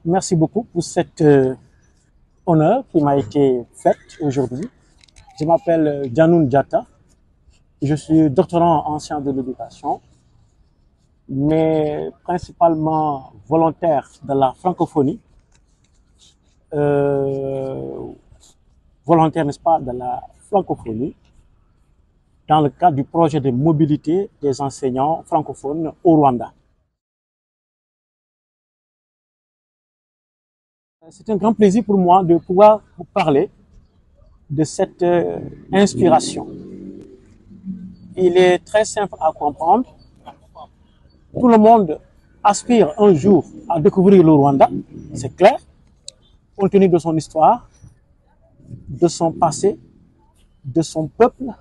Merci beaucoup pour cet honneur qui m'a été fait aujourd'hui. Je m'appelle Dianoun Diatta. Je suis doctorant en sciences de l'éducation, mais principalement volontaire de la francophonie, volontaire, n'est-ce pas, de la francophonie, dans le cadre du projet de mobilité des enseignants francophones au Rwanda. C'est un grand plaisir pour moi de pouvoir vous parler de cette inspiration. Il est très simple à comprendre. Tout le monde aspire un jour à découvrir le Rwanda, c'est clair, compte tenu de son histoire, de son passé, de son peuple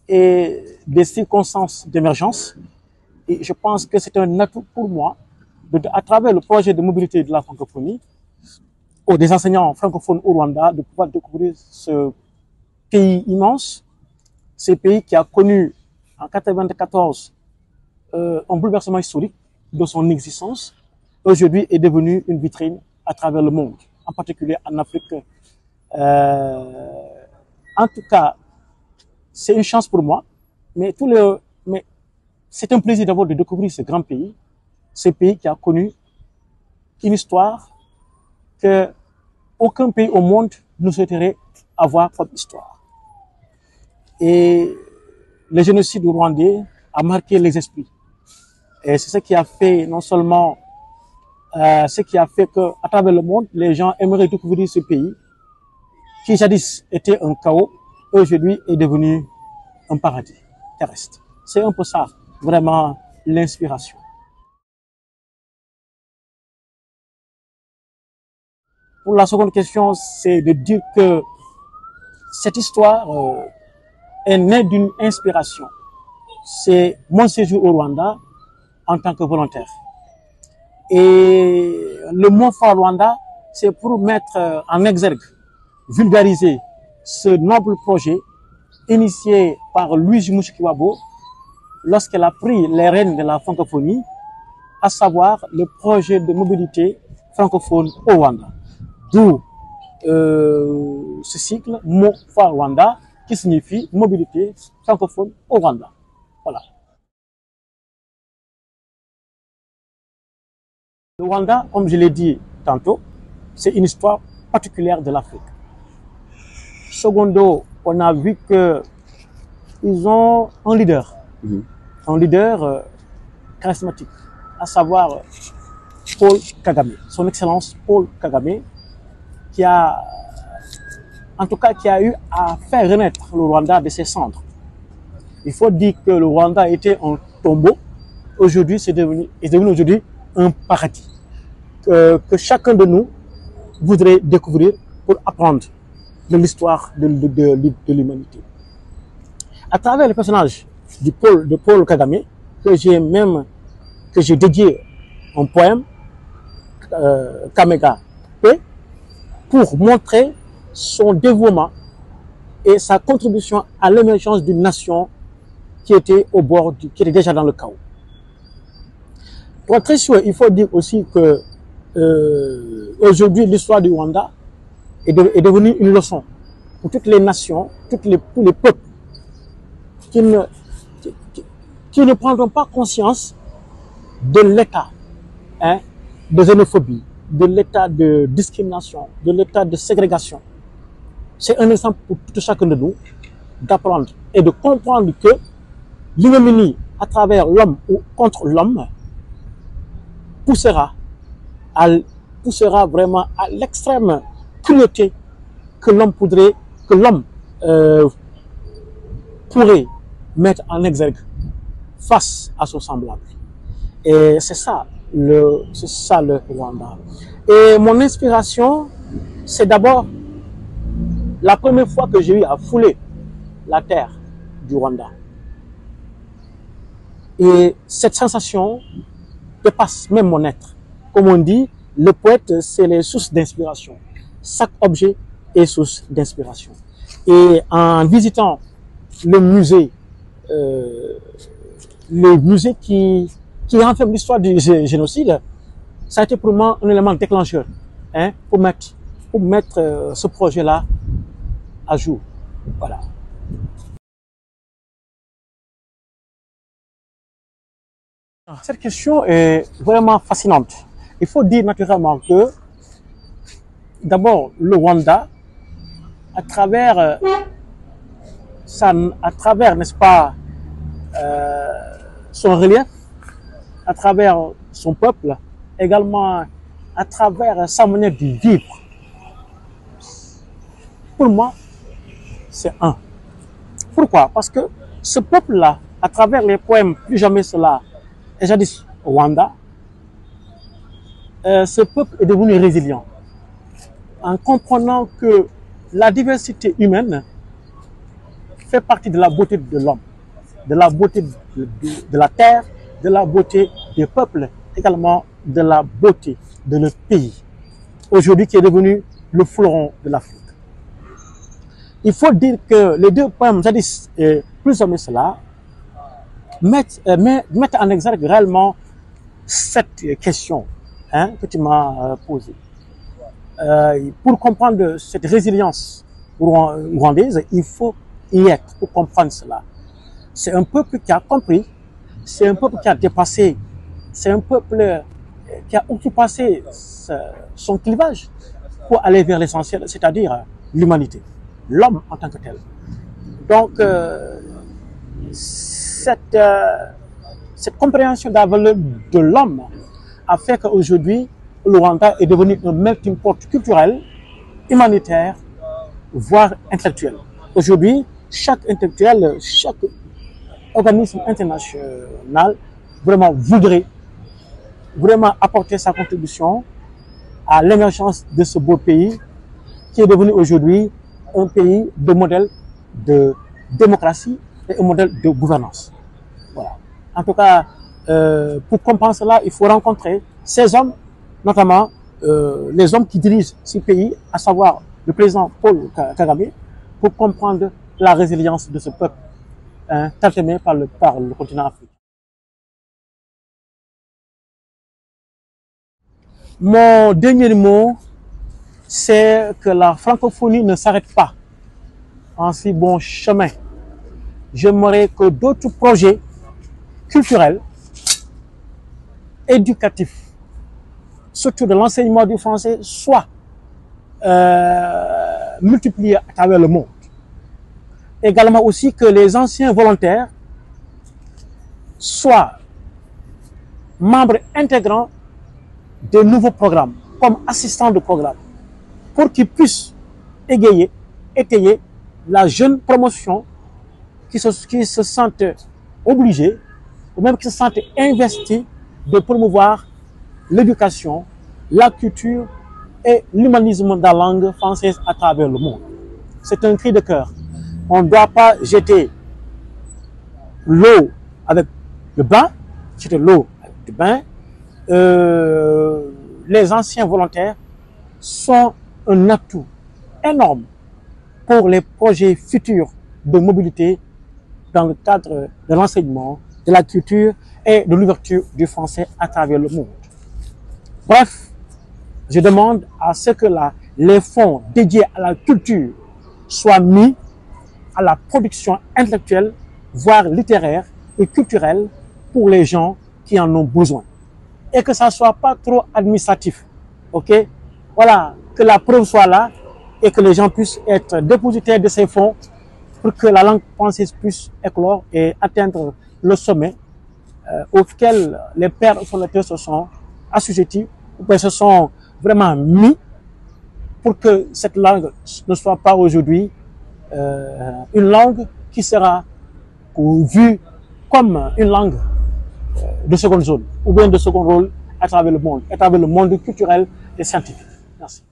et des circonstances d'émergence. Et je pense que c'est un atout pour moi, à travers le projet de mobilité de la francophonie, des enseignants francophones au Rwanda, de pouvoir découvrir ce pays immense, ce pays qui a connu en 1994 un bouleversement historique de son existence, aujourd'hui est devenu une vitrine à travers le monde, en particulier en Afrique. En tout cas, c'est une chance pour moi, mais c'est un plaisir d'abord de découvrir ce grand pays, ce pays qui a connu une histoire que aucun pays au monde ne souhaiterait avoir comme histoire. Et le génocide rwandais a marqué les esprits. Et c'est ce qui a fait non seulement ce qui a fait que à travers le monde, les gens aimeraient découvrir ce pays qui jadis était un chaos, aujourd'hui est devenu un paradis terrestre. C'est un peu ça, vraiment, l'inspiration. Pour la seconde question, c'est de dire que cette histoire est née d'une inspiration. C'est mon séjour au Rwanda en tant que volontaire. Et le mot phare Rwanda, c'est pour mettre en exergue, vulgariser ce noble projet initié par Louise Mushikiwabo lorsqu'elle a pris les rênes de la francophonie, à savoir le projet de mobilité francophone au Rwanda. D'où ce cycle, mot phare Rwanda, qui signifie mobilité francophone au Rwanda. Voilà. Le Rwanda, comme je l'ai dit tantôt, c'est une histoire particulière de l'Afrique. Secondo, on a vu qu'ils ont un leader charismatique, à savoir Paul Kagame, son Excellence Paul Kagame, qui a eu à faire renaître le Rwanda de ses cendres. Il faut dire que le Rwanda était un tombeau, aujourd'hui est devenu aujourd'hui un paradis que chacun de nous voudrait découvrir pour apprendre de l'histoire de l'humanité. À travers le personnage de Paul Kagame, que j'ai dédié un poème, Kamega P, pour montrer son dévouement et sa contribution à l'émergence d'une nation qui était qui était déjà dans le chaos. Pour être sûr, il faut dire aussi que aujourd'hui, l'histoire du Rwanda est devenue une leçon pour toutes les nations, tous les peuples qui ne prendront pas conscience de l'état de xénophobie, de l'état de discrimination, de l'état de ségrégation. C'est un exemple pour tout chacun de nous d'apprendre et de comprendre que l'ignominie à travers l'homme ou contre l'homme poussera vraiment à l'extrême cruauté que l'homme pourrait mettre en exergue face à son semblable. Et c'est ça le Rwanda. Et mon inspiration, c'est d'abord la première fois que j'ai eu à fouler la terre du Rwanda. Et cette sensation dépasse même mon être. Comme on dit, le poète, c'est les sources d'inspiration. Chaque objet est source d'inspiration. Et en visitant le musée qui renferme l'histoire du génocide, Ça a été pour moi un élément déclencheur, hein, pour mettre ce projet-là à jour. Voilà. Cette question est vraiment fascinante. Il faut dire naturellement que, d'abord, le Rwanda, à travers, n'est-ce pas, son relief, à travers son peuple, également à travers sa manière de vivre, pour moi, c'est un. Pourquoi? Parce que ce peuple-là, à travers les poèmes Plus jamais cela, et jadis Rwanda, ce peuple est devenu résilient en comprenant que la diversité humaine fait partie de la beauté de l'homme, de la beauté de la terre, de la beauté des peuples, également de la beauté de notre pays, aujourd'hui qui est devenu le fleuron de l'Afrique. Il faut dire que les deux poèmes, jadis et Plus jamais cela, mettent en exergue réellement cette question, hein, que tu m'as posée. Pour comprendre cette résilience rwandaise, il faut y être pour comprendre cela. C'est un peuple qui a compris, c'est un peuple qui a dépassé, c'est un peuple qui a outrepassé son clivage pour aller vers l'essentiel, c'est-à-dire l'humanité, l'homme en tant que tel. Donc, cette compréhension de la valeur de l'homme a fait qu'aujourd'hui, le Rwanda est devenu un melting pot culturel, humanitaire, voire intellectuel. Aujourd'hui, chaque intellectuel, chaque organisme international vraiment voudrait vraiment apporter sa contribution à l'émergence de ce beau pays qui est devenu aujourd'hui un pays de modèle de démocratie et un modèle de gouvernance. Voilà. En tout cas, pour comprendre cela, il faut rencontrer ces hommes, notamment les hommes qui dirigent ce pays, à savoir le président Paul Kagame, pour comprendre la résilience de ce peuple, hein, talonné par le continent africain. Mon dernier mot, c'est que la francophonie ne s'arrête pas en si bon chemin. J'aimerais que d'autres projets culturels, éducatifs, surtout de l'enseignement du français, soient multipliés à travers le monde. Également aussi que les anciens volontaires soient membres intégrants de nouveaux programmes, comme assistants de programme, pour qu'ils puissent étayer la jeune promotion qui se sentent obligés, ou même qui se sentent investis de promouvoir l'éducation, la culture et l'humanisme de la langue française à travers le monde. C'est un cri de cœur. On ne doit pas jeter l'eau avec le bain, jeter l'eau avec le bain. Les anciens volontaires sont un atout énorme pour les projets futurs de mobilité dans le cadre de l'enseignement, de la culture et de l'ouverture du français à travers le monde. Bref, je demande à ce que les fonds dédiés à la culture soient mis à la production intellectuelle, voire littéraire et culturelle pour les gens qui en ont besoin. Et que ça ne soit pas trop administratif. Ok? Voilà, que la preuve soit là et que les gens puissent être dépositaires de ces fonds pour que la langue française puisse éclore et atteindre le sommet auquel les pères fondateurs se sont assujettis, ou se sont vraiment mis pour que cette langue ne soit pas aujourd'hui une langue qui sera vue comme une langue de seconde zone ou bien de second rôle à travers le monde culturel et scientifique. Merci.